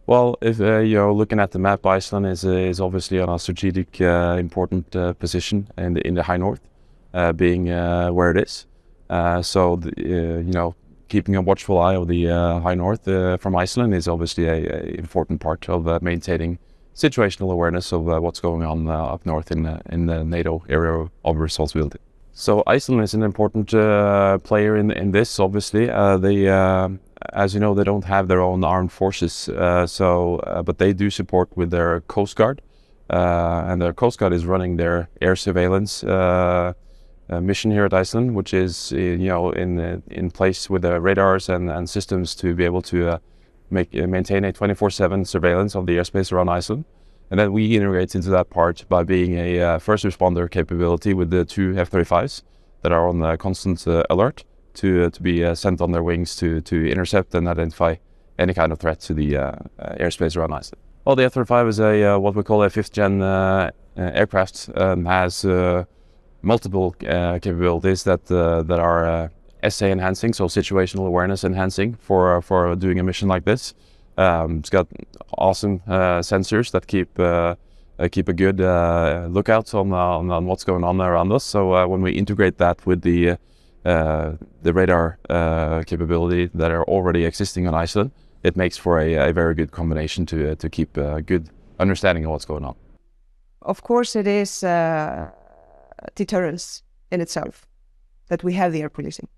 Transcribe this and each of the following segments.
Well, if you're looking at the map, Iceland is obviously on a strategic, important position in the high north, being where it is. Keeping a watchful eye of the high north from Iceland is obviously a important part of maintaining situational awareness of what's going on up north in the NATO area of responsibility. So Iceland is an important player in this. Obviously, as you know, they don't have their own armed forces, but they do support with their Coast Guard, and their Coast Guard is running their air surveillance mission here at Iceland, which is in place with the radars and systems to be able to maintain a 24/7 surveillance of the airspace around Iceland. And then we integrate into that part by being a first responder capability with the 2 F-35s that are on constant alert to be sent on their wings to intercept and identify any kind of threat to the airspace around Iceland. Well, the F-35 is what we call a 5th-gen aircraft, has multiple capabilities that are SA enhancing, so situational awareness enhancing for doing a mission like this. It's got awesome sensors that keep a good lookout on what's going on around us. So when we integrate that with the radar capability that are already existing on Iceland, it makes for a very good combination to keep a good understanding of what's going on. Of course, it is deterrence in itself that we have the air policing,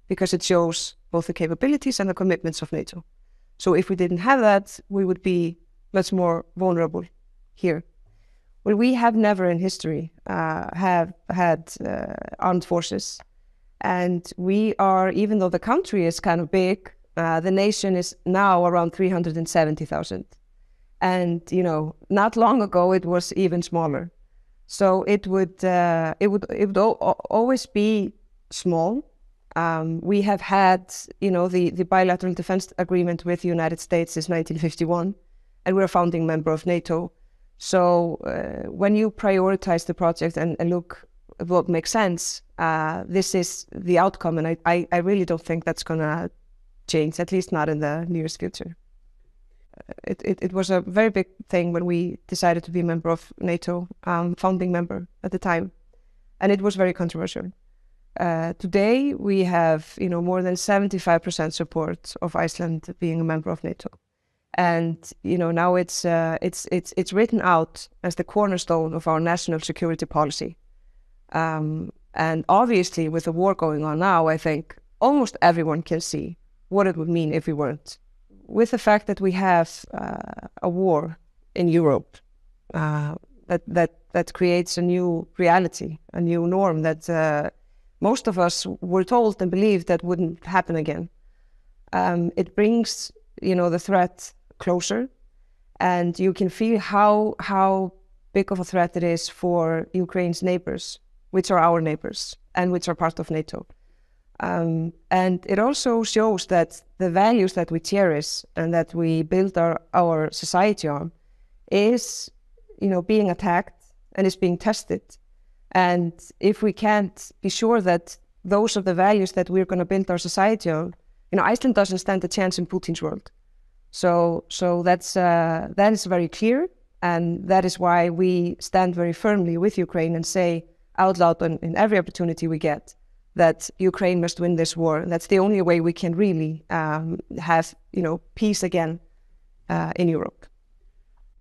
because it shows both the capabilities and the commitments of NATO. So if we didn't have that, we would be much more vulnerable here. Well, we have never in history have had armed forces. And we are, even though the country is kind of big, the nation is now around 370,000. And, not long ago, it was even smaller. So it would always be small. We have had, the bilateral defense agreement with the United States since 1951, and we're a founding member of NATO. So when you prioritize the project and look at what makes sense, this is the outcome, and I really don't think that's going to change, at least not in the nearest future. it was a very big thing when we decided to be a member of NATO, founding member at the time, and it was very controversial. Today we have more than 75% support of Iceland being a member of NATO, and now it's written out as the cornerstone of our national security policy. And obviously, with the war going on now, I think almost everyone can see what it would mean if we weren't. With the fact that we have a war in Europe, that creates a new reality, a new norm that most of us were told and believed that wouldn't happen again. It brings, the threat closer, and you can feel how big of a threat it is for Ukraine's neighbors, which are our neighbors and which are part of NATO. And it also shows that the values that we cherish and that we build our society on is, being attacked and is being tested. And if we can't be sure that those are the values that we're going to build our society on, Iceland doesn't stand a chance in Putin's world. So that is very clear, and that is why we stand very firmly with Ukraine and say out loud in every opportunity we get that Ukraine must win this war. That's the only way we can really have peace again in Europe.